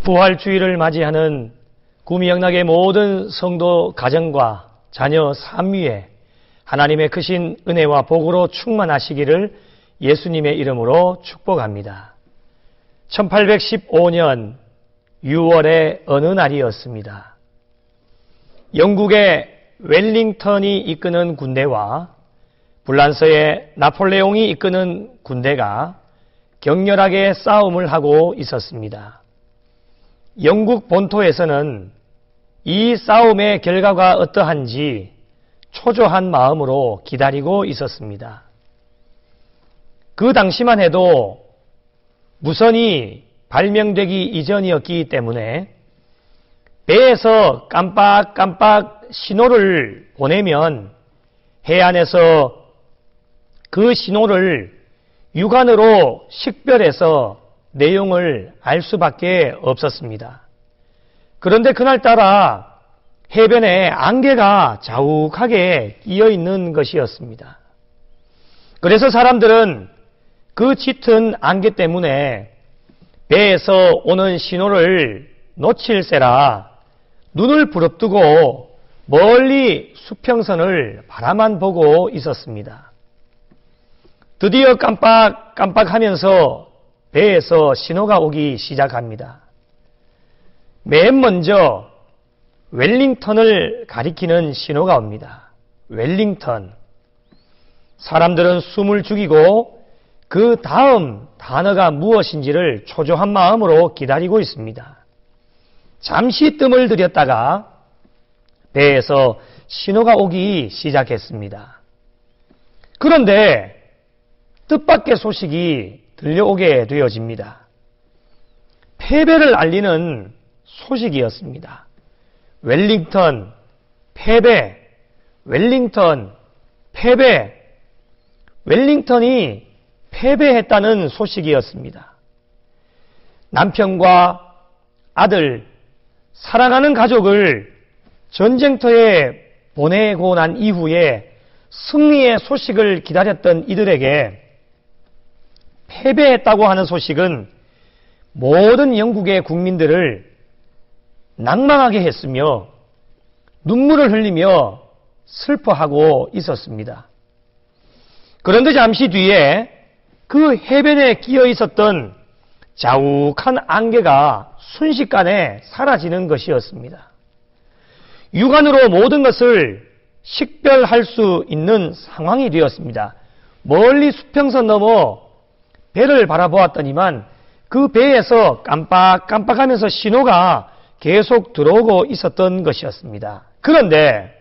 부활주의를 맞이하는 구미영락의 모든 성도 가정과 자녀 삶 위에 하나님의 크신 은혜와 복으로 충만하시기를 예수님의 이름으로 축복합니다. 1815년 6월의 어느 날이었습니다. 영국의 웰링턴이 이끄는 군대와 불란서의 나폴레옹이 이끄는 군대가 격렬하게 싸움을 하고 있었습니다. 영국 본토에서는 이 싸움의 결과가 어떠한지 초조한 마음으로 기다리고 있었습니다. 그 당시만 해도 무선이 발명되기 이전이었기 때문에 배에서 깜빡깜빡 신호를 보내면 해안에서 그 신호를 육안으로 식별해서 내용을 알 수밖에 없었습니다. 그런데 그날따라 해변에 안개가 자욱하게 끼어 있는 것이었습니다. 그래서 사람들은 그 짙은 안개 때문에 배에서 오는 신호를 놓칠세라 눈을 부릅뜨고 멀리 수평선을 바라만 보고 있었습니다. 드디어 깜빡깜빡하면서 배에서 신호가 오기 시작합니다. 맨 먼저 웰링턴을 가리키는 신호가 옵니다. 웰링턴. 사람들은 숨을 죽이고 그 다음 단어가 무엇인지를 초조한 마음으로 기다리고 있습니다. 잠시 뜸을 들였다가 배에서 신호가 오기 시작했습니다. 그런데 뜻밖의 소식이 들려오게 되어집니다. 패배를 알리는 소식이었습니다. 웰링턴 패배, 웰링턴 패배, 웰링턴이 패배했다는 소식이었습니다. 남편과 아들, 사랑하는 가족을 전쟁터에 보내고 난 이후에 승리의 소식을 기다렸던 이들에게 패배했다고 하는 소식은 모든 영국의 국민들을 낭망하게 했으며 눈물을 흘리며 슬퍼하고 있었습니다. 그런데 잠시 뒤에 그 해변에 끼어 있었던 자욱한 안개가 순식간에 사라지는 것이었습니다. 육안으로 모든 것을 식별할 수 있는 상황이 되었습니다. 멀리 수평선 넘어 배를 바라보았더니만 그 배에서 깜빡깜빡하면서 신호가 계속 들어오고 있었던 것이었습니다. 그런데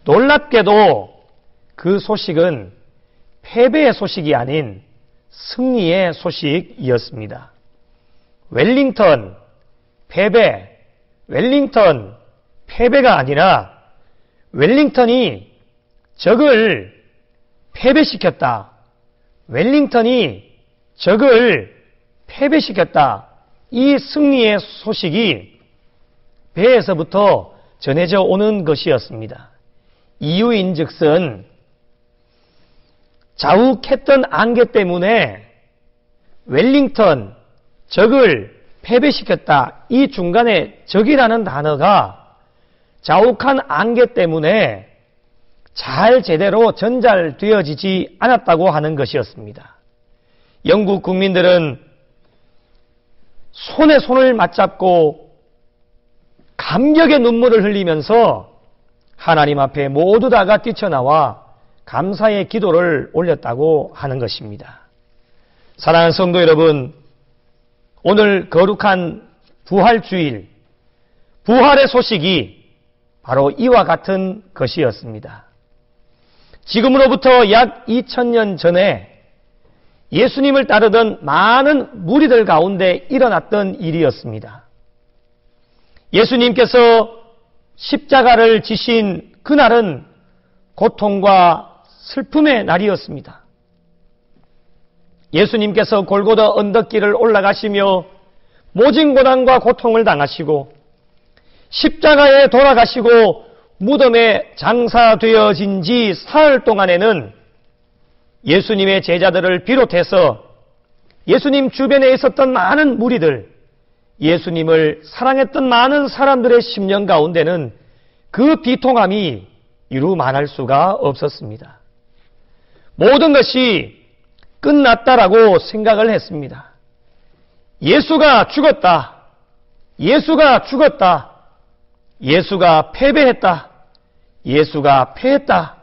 놀랍게도 그 소식은 패배의 소식이 아닌 승리의 소식이었습니다. 웰링턴 패배, 웰링턴 패배가 아니라 웰링턴이 적을 패배시켰다. 웰링턴이 적을 패배시켰다. 이 승리의 소식이 배에서부터 전해져 오는 것이었습니다. 이유인즉슨 자욱했던 안개 때문에 웰링턴, 적을 패배시켰다. 이 중간에 적이라는 단어가 자욱한 안개 때문에 잘 제대로 전달되어지지 않았다고 하는 것이었습니다. 영국 국민들은 손에 손을 맞잡고 감격의 눈물을 흘리면서 하나님 앞에 모두 다가 뛰쳐나와 감사의 기도를 올렸다고 하는 것입니다. 사랑하는 성도 여러분, 오늘 거룩한 부활주일, 부활의 소식이 바로 이와 같은 것이었습니다. 지금으로부터 약 2000년 전에 예수님을 따르던 많은 무리들 가운데 일어났던 일이었습니다. 예수님께서 십자가를 지신 그날은 고통과 슬픔의 날이었습니다. 예수님께서 골고다 언덕길을 올라가시며 모진 고난과 고통을 당하시고 십자가에 돌아가시고 무덤에 장사되어진 지 사흘 동안에는 예수님의 제자들을 비롯해서 예수님 주변에 있었던 많은 무리들, 예수님을 사랑했던 많은 사람들의 심령 가운데는 그 비통함이 이루 말할 수가 없었습니다. 모든 것이 끝났다라고 생각을 했습니다. 예수가 죽었다. 예수가 죽었다. 예수가 패배했다. 예수가 패했다.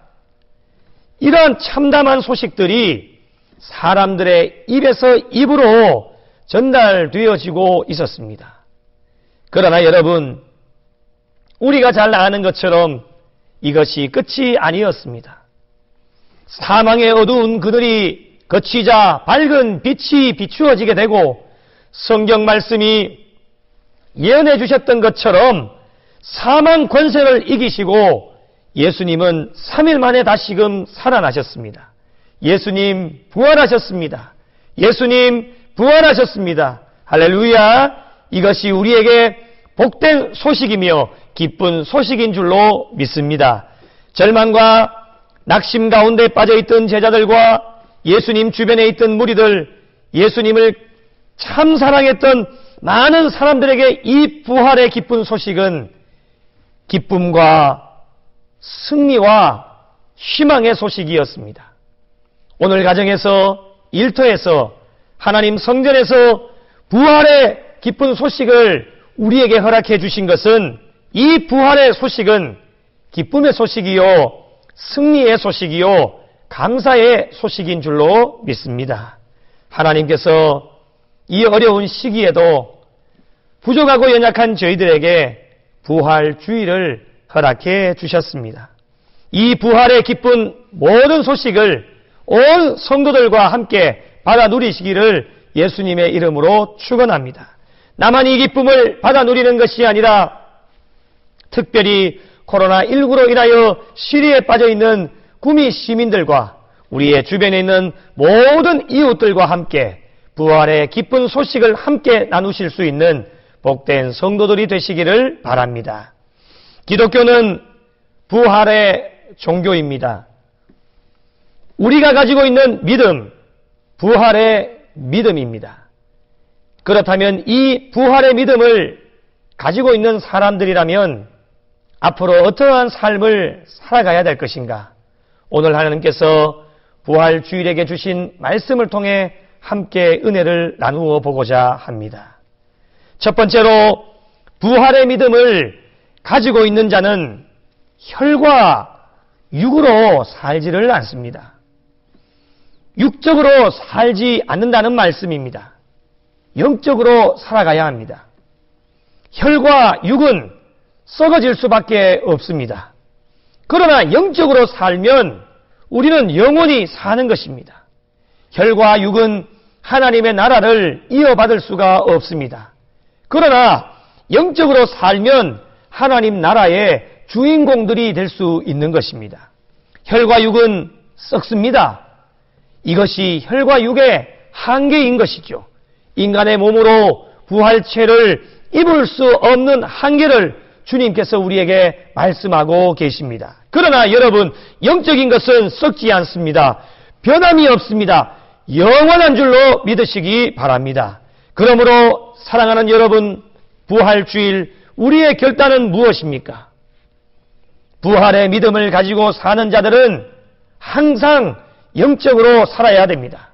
이러한 참담한 소식들이 사람들의 입에서 입으로 전달되어지고 있었습니다. 그러나 여러분, 우리가 잘 아는 것처럼 이것이 끝이 아니었습니다. 사망의 어두운 그늘이 거치자 밝은 빛이 비추어지게 되고 성경 말씀이 예언해 주셨던 것처럼 사망 권세를 이기시고 예수님은 3일 만에 다시금 살아나셨습니다. 예수님 부활하셨습니다. 예수님 부활하셨습니다. 할렐루야! 이것이 우리에게 복된 소식이며 기쁜 소식인 줄로 믿습니다. 절망과 낙심 가운데 빠져있던 제자들과 예수님 주변에 있던 무리들, 예수님을 참 사랑했던 많은 사람들에게 이 부활의 기쁜 소식은 기쁨과 승리와 희망의 소식이었습니다. 오늘 가정에서, 일터에서, 하나님 성전에서 부활의 기쁜 소식을 우리에게 허락해 주신 것은 이 부활의 소식은 기쁨의 소식이요, 승리의 소식이요, 감사의 소식인 줄로 믿습니다. 하나님께서 이 어려운 시기에도 부족하고 연약한 저희들에게 부활주의를 허락해 주셨습니다. 이 부활의 기쁜 모든 소식을 온 성도들과 함께 받아 누리시기를 예수님의 이름으로 축원합니다. 나만 이 기쁨을 받아 누리는 것이 아니라 특별히 코로나19로 인하여 시리에 빠져있는 구미 시민들과 우리의 주변에 있는 모든 이웃들과 함께 부활의 기쁜 소식을 함께 나누실 수 있는 복된 성도들이 되시기를 바랍니다. 기독교는 부활의 종교입니다. 우리가 가지고 있는 믿음, 부활의 믿음입니다. 그렇다면 이 부활의 믿음을 가지고 있는 사람들이라면 앞으로 어떠한 삶을 살아가야 될 것인가? 오늘 하나님께서 부활주일에게 주신 말씀을 통해 함께 은혜를 나누어 보고자 합니다. 첫 번째로 부활의 믿음을 가지고 있는 자는 혈과 육으로 살지를 않습니다. 육적으로 살지 않는다는 말씀입니다. 영적으로 살아가야 합니다. 혈과 육은 썩어질 수밖에 없습니다. 그러나 영적으로 살면 우리는 영원히 사는 것입니다. 혈과 육은 하나님의 나라를 이어받을 수가 없습니다. 그러나 영적으로 살면 하나님 나라의 주인공들이 될 수 있는 것입니다. 혈과 육은 썩습니다. 이것이 혈과 육의 한계인 것이죠. 인간의 몸으로 부활체를 입을 수 없는 한계를 주님께서 우리에게 말씀하고 계십니다. 그러나 여러분, 영적인 것은 썩지 않습니다. 변함이 없습니다. 영원한 줄로 믿으시기 바랍니다. 그러므로 사랑하는 여러분, 부활주일 우리의 결단은 무엇입니까? 부활의 믿음을 가지고 사는 자들은 항상 영적으로 살아야 됩니다.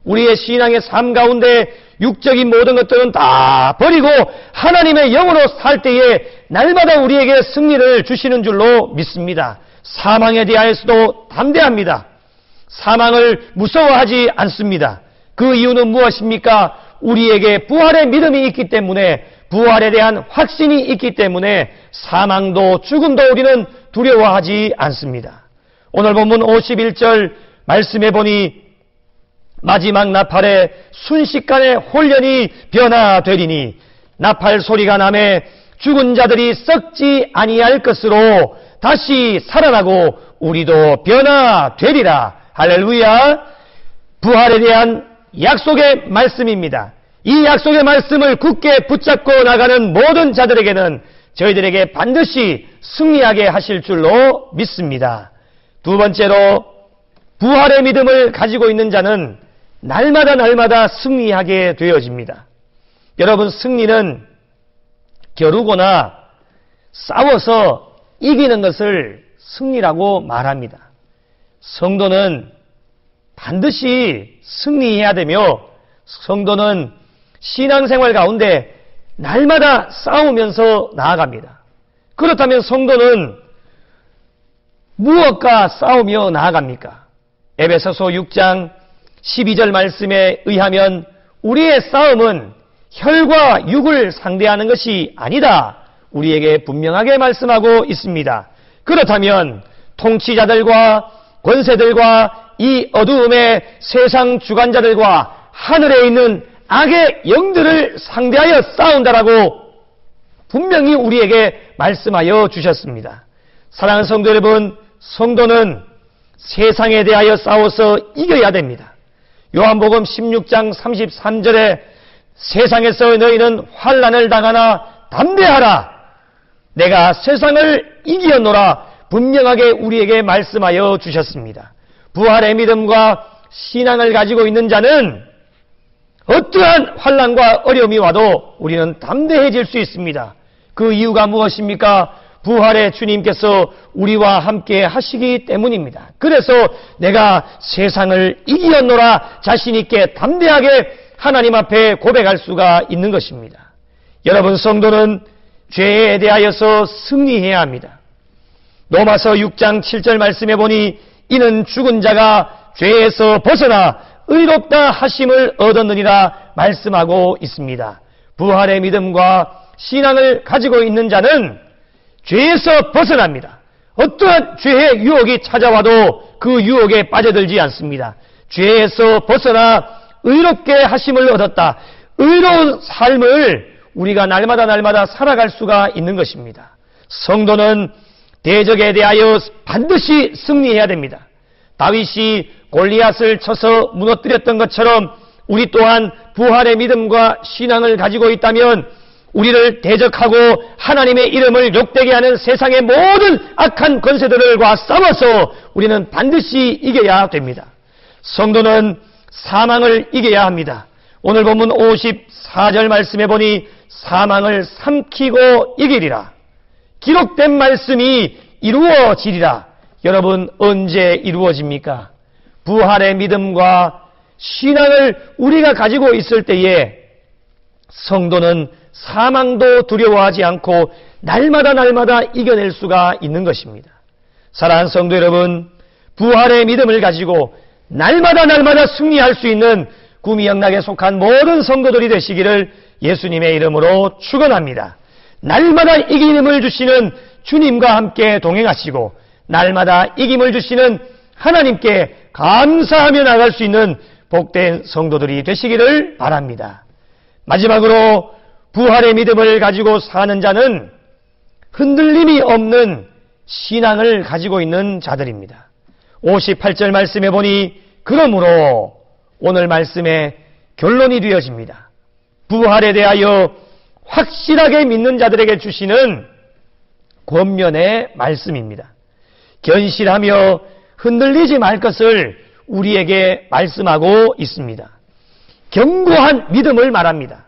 우리의 신앙의 삶 가운데 육적인 모든 것들은 다 버리고 하나님의 영으로 살 때에 날마다 우리에게 승리를 주시는 줄로 믿습니다. 사망에 대하여서도 담대합니다. 사망을 무서워하지 않습니다. 그 이유는 무엇입니까? 우리에게 부활의 믿음이 있기 때문에, 부활에 대한 확신이 있기 때문에 사망도 죽음도 우리는 두려워하지 않습니다. 오늘 본문 51절 말씀해 보니 마지막 나팔에 순식간에 홀연히 변화되리니 나팔 소리가 나매 죽은 자들이 썩지 아니할 것으로 다시 살아나고 우리도 변화되리라. 할렐루야. 부활에 대한 약속의 말씀입니다. 이 약속의 말씀을 굳게 붙잡고 나가는 모든 자들에게는 저희들에게 반드시 승리하게 하실 줄로 믿습니다. 두 번째로 부활의 믿음을 가지고 있는 자는 날마다 승리하게 되어집니다. 여러분, 승리는 겨루거나 싸워서 이기는 것을 승리라고 말합니다. 성도는 반드시 승리해야 되며 성도는 신앙생활 가운데 날마다 싸우면서 나아갑니다. 그렇다면 성도는 무엇과 싸우며 나아갑니까? 에베소서 6장 12절 말씀에 의하면 우리의 싸움은 혈과 육을 상대하는 것이 아니다. 우리에게 분명하게 말씀하고 있습니다. 그렇다면 통치자들과 권세들과 이 어두움의 세상 주관자들과 하늘에 있는 악의 영들을 상대하여 싸운다라고 분명히 우리에게 말씀하여 주셨습니다. 사랑하는 성도 여러분, 성도는 세상에 대하여 싸워서 이겨야 됩니다. 요한복음 16장 33절에 세상에서 너희는 환난을 당하나 담대하라. 내가 세상을 이기었노라. 분명하게 우리에게 말씀하여 주셨습니다. 부활의 믿음과 신앙을 가지고 있는 자는 어떠한 환난과 어려움이 와도 우리는 담대해질 수 있습니다. 그 이유가 무엇입니까? 부활의 주님께서 우리와 함께 하시기 때문입니다. 그래서 내가 세상을 이기었노라 자신 있게 담대하게 하나님 앞에 고백할 수가 있는 것입니다. 여러분, 성도는 죄에 대하여서 승리해야 합니다. 로마서 6장 7절 말씀해 보니 이는 죽은 자가 죄에서 벗어나 의롭다 하심을 얻었느니라 말씀하고 있습니다. 부활의 믿음과 신앙을 가지고 있는 자는 죄에서 벗어납니다. 어떠한 죄의 유혹이 찾아와도 그 유혹에 빠져들지 않습니다. 죄에서 벗어나 의롭게 하심을 얻었다. 의로운 삶을 우리가 날마다 살아갈 수가 있는 것입니다. 성도는 대적에 대하여 반드시 승리해야 됩니다. 다윗이 골리앗을 쳐서 무너뜨렸던 것처럼 우리 또한 부활의 믿음과 신앙을 가지고 있다면 우리를 대적하고 하나님의 이름을 욕되게 하는 세상의 모든 악한 권세들과 싸워서 우리는 반드시 이겨야 됩니다. 성도는 사망을 이겨야 합니다. 오늘 본문 54절 말씀해 보니 사망을 삼키고 이기리라. 기록된 말씀이 이루어지리라. 여러분, 언제 이루어집니까? 부활의 믿음과 신앙을 우리가 가지고 있을 때에 성도는 사망도 두려워하지 않고 날마다 이겨낼 수가 있는 것입니다. 사랑하는 성도 여러분, 부활의 믿음을 가지고 날마다 승리할 수 있는 구미영락에 속한 모든 성도들이 되시기를 예수님의 이름으로 축원합니다. 날마다 이김을 주시는 주님과 함께 동행하시고 날마다 이김을 주시는 하나님께 감사하며 나갈 수 있는 복된 성도들이 되시기를 바랍니다. 마지막으로 부활의 믿음을 가지고 사는 자는 흔들림이 없는 신앙을 가지고 있는 자들입니다. 58절 말씀해 보니 그러므로 오늘 말씀의 결론이 되어집니다. 부활에 대하여 확실하게 믿는 자들에게 주시는 권면의 말씀입니다. 견실하며 흔들리지 말 것을 우리에게 말씀하고 있습니다. 견고한 믿음을 말합니다.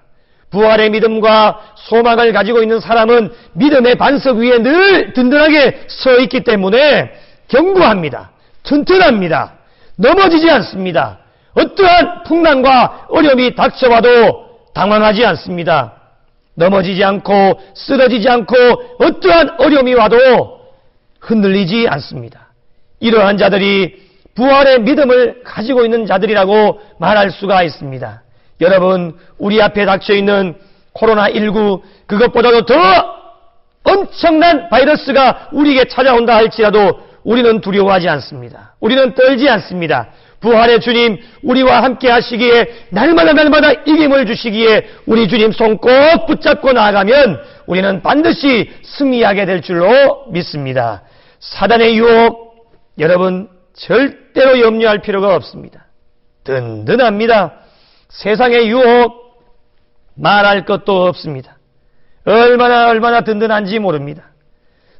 부활의 믿음과 소망을 가지고 있는 사람은 믿음의 반석 위에 늘 든든하게 서 있기 때문에 견고합니다. 튼튼합니다. 넘어지지 않습니다. 어떠한 풍랑과 어려움이 닥쳐와도 당황하지 않습니다. 넘어지지 않고 쓰러지지 않고 어떠한 어려움이 와도 흔들리지 않습니다. 이러한 자들이 부활의 믿음을 가지고 있는 자들이라고 말할 수가 있습니다. 여러분, 우리 앞에 닥쳐있는 코로나19 그것보다도 더 엄청난 바이러스가 우리에게 찾아온다 할지라도 우리는 두려워하지 않습니다. 우리는 떨지 않습니다. 부활의 주님 우리와 함께 하시기에 날마다 이김을 주시기에 우리 주님 손 꼭 붙잡고 나아가면 우리는 반드시 승리하게 될 줄로 믿습니다. 사단의 유혹 여러분 절대로 염려할 필요가 없습니다. 든든합니다. 세상의 유혹 말할 것도 없습니다. 얼마나 든든한지 모릅니다.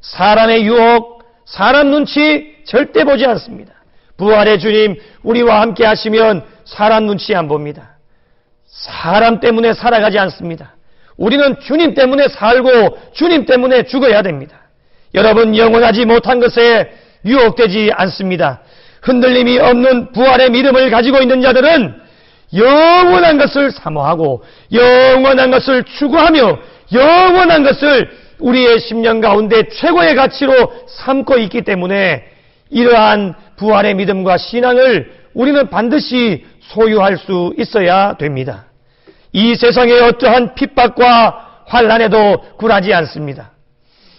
사람의 유혹, 사람 눈치 절대 보지 않습니다. 부활의 주님 우리와 함께 하시면 사람 눈치 안 봅니다. 사람 때문에 살아가지 않습니다. 우리는 주님 때문에 살고 주님 때문에 죽어야 됩니다. 여러분, 영원하지 못한 것에 유혹되지 않습니다. 흔들림이 없는 부활의 믿음을 가지고 있는 자들은 영원한 것을 사모하고 영원한 것을 추구하며 영원한 것을 우리의 심령 가운데 최고의 가치로 삼고 있기 때문에 이러한 부활의 믿음과 신앙을 우리는 반드시 소유할 수 있어야 됩니다. 이 세상의 어떠한 핍박과 환난에도 굴하지 않습니다.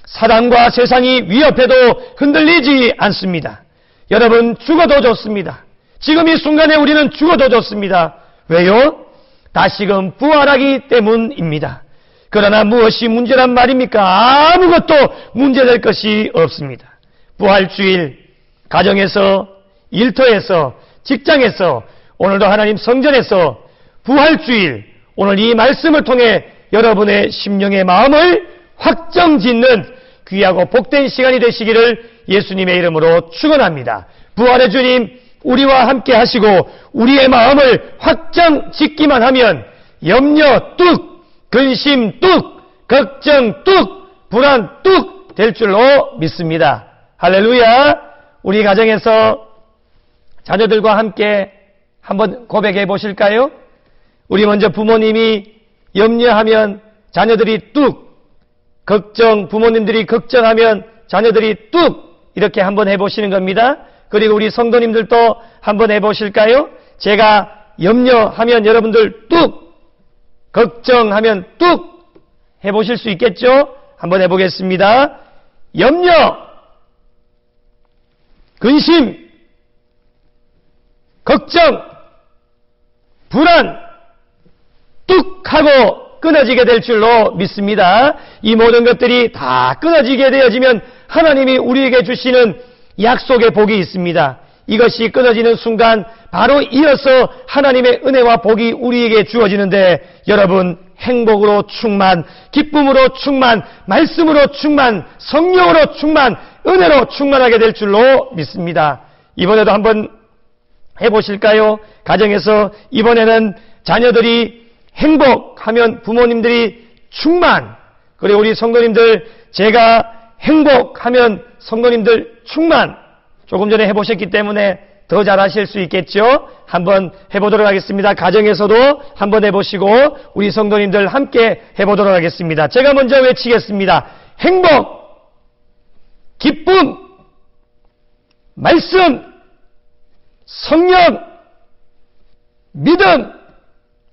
사단과 세상이 위협해도 흔들리지 않습니다. 여러분, 죽어도 좋습니다. 지금 이 순간에 우리는 죽어도 좋습니다. 왜요? 다시금 부활하기 때문입니다. 그러나 무엇이 문제란 말입니까? 아무것도 문제될 것이 없습니다. 부활주일, 가정에서, 일터에서, 직장에서, 오늘도 하나님 성전에서 부활주일, 오늘 이 말씀을 통해 여러분의 심령의 마음을 확정짓는 귀하고 복된 시간이 되시기를 예수님의 이름으로 축원합니다. 부활의 주님, 우리와 함께 하시고 우리의 마음을 확정짓기만 하면 염려 뚝, 근심 뚝, 걱정 뚝, 불안 뚝 될 줄로 믿습니다. 할렐루야. 우리 가정에서 자녀들과 함께 한번 고백해 보실까요? 우리 먼저 부모님이 염려하면 자녀들이 뚝, 부모님들이 걱정하면 자녀들이 뚝, 이렇게 한번 해보시는 겁니다. 그리고 우리 성도님들도 한번 해보실까요? 제가 염려하면 여러분들 뚝, 걱정하면 뚝 해보실 수 있겠죠? 한번 해보겠습니다. 염려, 근심, 걱정, 불안, 뚝 하고 끊어지게 될 줄로 믿습니다. 이 모든 것들이 다 끊어지게 되어지면 하나님이 우리에게 주시는 약속의 복이 있습니다. 이것이 끊어지는 순간 바로 이어서 하나님의 은혜와 복이 우리에게 주어지는데, 여러분, 행복으로 충만, 기쁨으로 충만, 말씀으로 충만, 성령으로 충만, 은혜로 충만하게 될 줄로 믿습니다. 이번에도 한번 해보실까요? 가정에서 이번에는 자녀들이 행복하면 부모님들이 충만, 그리고 우리 성도님들 제가 행복하면 성도님들 충만. 조금 전에 해보셨기 때문에 더 잘하실 수 있겠죠? 한번 해보도록 하겠습니다. 가정에서도 한번 해보시고 우리 성도님들 함께 해보도록 하겠습니다. 제가 먼저 외치겠습니다. 행복, 기쁨, 말씀, 성령, 믿음,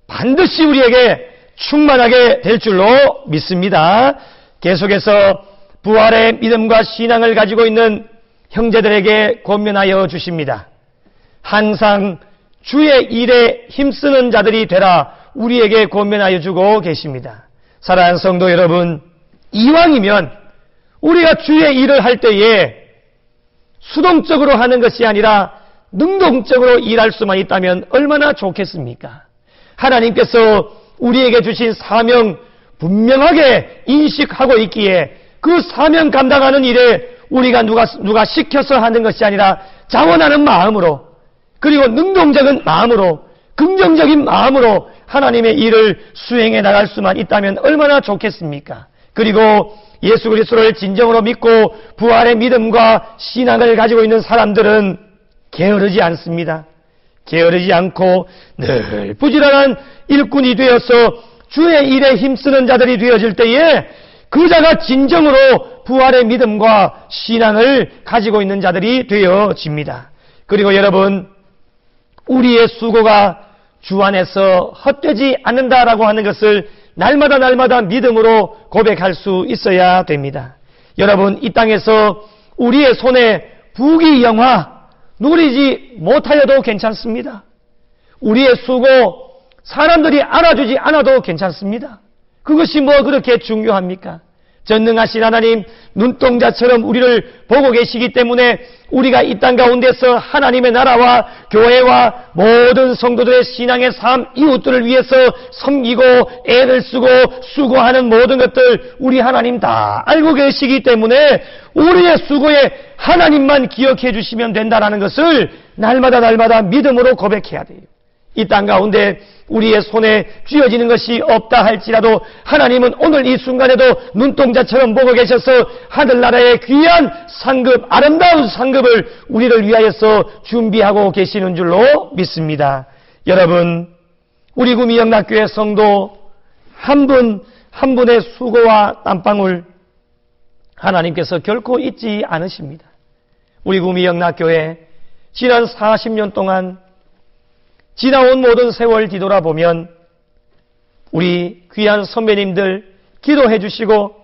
반드시 우리에게 충만하게 될 줄로 믿습니다. 계속해서 부활의 믿음과 신앙을 가지고 있는 형제들에게 권면하여 주십니다. 항상 주의 일에 힘쓰는 자들이 되라 우리에게 권면하여 주고 계십니다. 사랑하는 성도 여러분, 이왕이면 우리가 주의 일을 할 때에 수동적으로 하는 것이 아니라 능동적으로 일할 수만 있다면 얼마나 좋겠습니까? 하나님께서 우리에게 주신 사명 분명하게 인식하고 있기에 그 사명 감당하는 일에 우리가 누가 시켜서 하는 것이 아니라 자원하는 마음으로, 그리고 능동적인 마음으로, 긍정적인 마음으로 하나님의 일을 수행해 나갈 수만 있다면 얼마나 좋겠습니까? 그리고 예수 그리스도를 진정으로 믿고 부활의 믿음과 신앙을 가지고 있는 사람들은 게으르지 않습니다. 게으르지 않고 늘 부지런한 일꾼이 되어서 주의 일에 힘쓰는 자들이 되어질 때에 그 자가 진정으로 부활의 믿음과 신앙을 가지고 있는 자들이 되어집니다. 그리고 여러분, 우리의 수고가 주 안에서 헛되지 않는다라고 하는 것을 날마다 믿음으로 고백할 수 있어야 됩니다. 여러분, 이 땅에서 우리의 손에 부귀영화 누리지 못하여도 괜찮습니다. 우리의 수고 사람들이 알아주지 않아도 괜찮습니다. 그것이 뭐 그렇게 중요합니까? 전능하신 하나님 눈동자처럼 우리를 보고 계시기 때문에 우리가 이 땅 가운데서 하나님의 나라와 교회와 모든 성도들의 신앙의 삶, 이웃들을 위해서 섬기고 애를 쓰고 수고하는 모든 것들 우리 하나님 다 알고 계시기 때문에 우리의 수고에 하나님만 기억해 주시면 된다는 것을 날마다 믿음으로 고백해야 돼요. 이 땅 가운데 우리의 손에 쥐어지는 것이 없다 할지라도 하나님은 오늘 이 순간에도 눈동자처럼 보고 계셔서 하늘나라의 귀한 상급, 아름다운 상급을 우리를 위하여서 준비하고 계시는 줄로 믿습니다. 여러분, 우리 구미영락교회 성도 한 분 한 분의 수고와 땀방울 하나님께서 결코 잊지 않으십니다. 우리 구미영락교회 지난 40년 동안 지나온 모든 세월 뒤돌아보면 우리 귀한 선배님들 기도해 주시고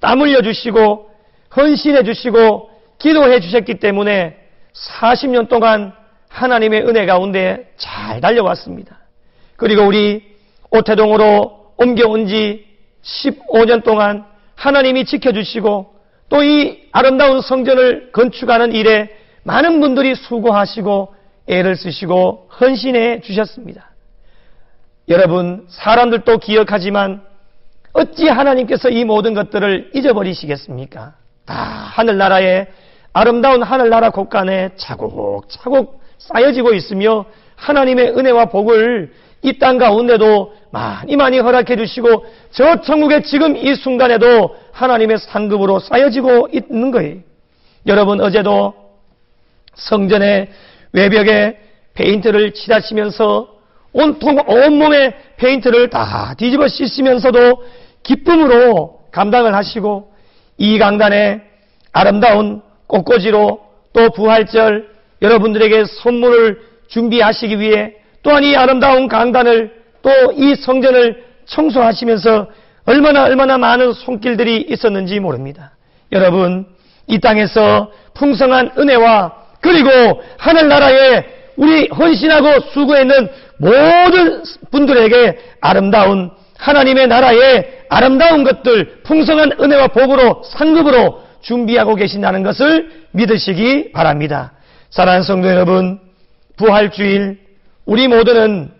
땀 흘려 주시고 헌신해 주시고 기도해 주셨기 때문에 40년 동안 하나님의 은혜 가운데 잘 달려왔습니다. 그리고 우리 오태동으로 옮겨온 지 15년 동안 하나님이 지켜주시고 또 이 아름다운 성전을 건축하는 일에 많은 분들이 수고하시고 애를 쓰시고 헌신해 주셨습니다. 여러분, 사람들도 기억하지만 어찌 하나님께서 이 모든 것들을 잊어버리시겠습니까? 다 하늘나라의 아름다운 하늘나라 곳간에 차곡차곡 쌓여지고 있으며 하나님의 은혜와 복을 이 땅 가운데도 많이 허락해 주시고 저 천국의 지금 이 순간에도 하나님의 상급으로 쌓여지고 있는 거예요. 여러분, 어제도 성전의 외벽에 페인트를 칠하시면서 온몸에 페인트를 다 뒤집어 씻으면서도 기쁨으로 감당을 하시고 이 강단에 아름다운 꽃꽂이로 또 부활절 여러분들에게 선물을 준비하시기 위해 또한 이 아름다운 강단을 또 이 성전을 청소하시면서 얼마나 많은 손길들이 있었는지 모릅니다. 여러분, 이 땅에서 풍성한 은혜와 그리고 하늘나라에 우리 헌신하고 수고했는 모든 분들에게 아름다운 하나님의 나라의 아름다운 것들 풍성한 은혜와 복으로 상급으로 준비하고 계신다는 것을 믿으시기 바랍니다. 사랑하는 성도 여러분, 부활주일 우리 모두는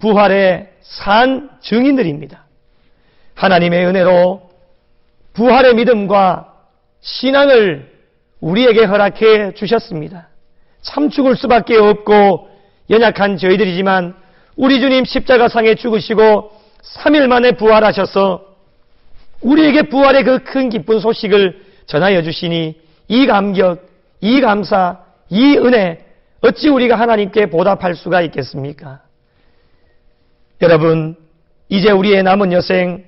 부활의 산 증인들입니다. 하나님의 은혜로 부활의 믿음과 신앙을 우리에게 허락해 주셨습니다. 참 죽을 수밖에 없고 연약한 저희들이지만 우리 주님 십자가상에 죽으시고 3일 만에 부활하셔서 우리에게 부활의 그 큰 기쁜 소식을 전하여 주시니 이 감격, 이 감사, 이 은혜 어찌 우리가 하나님께 보답할 수가 있겠습니까? 여러분, 이제 우리의 남은 여생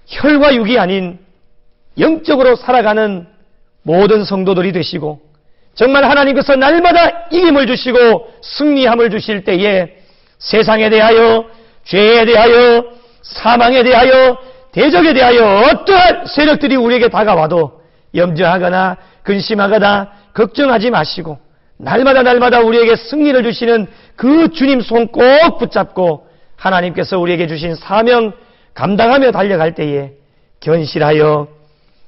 혈과 육이 아닌 영적으로 살아가는 모든 성도들이 되시고 정말 하나님께서 날마다 이김을 주시고 승리함을 주실 때에 세상에 대하여, 죄에 대하여, 사망에 대하여, 대적에 대하여 어떠한 세력들이 우리에게 다가와도 염려하거나 근심하거나 걱정하지 마시고 날마다 우리에게 승리를 주시는 그 주님 손 꼭 붙잡고 하나님께서 우리에게 주신 사명 감당하며 달려갈 때에 견실하여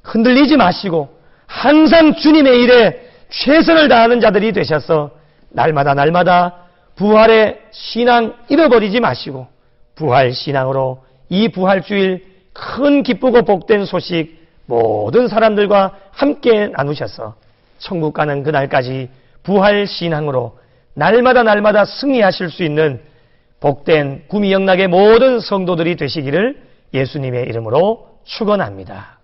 흔들리지 마시고 항상 주님의 일에 최선을 다하는 자들이 되셔서 날마다 부활의 신앙 잃어버리지 마시고 부활 신앙으로 이 부활주일 큰 기쁘고 복된 소식 모든 사람들과 함께 나누셔서 천국 가는 그날까지 부활 신앙으로 날마다 승리하실 수 있는 복된 구미영락의 모든 성도들이 되시기를 예수님의 이름으로 축원합니다.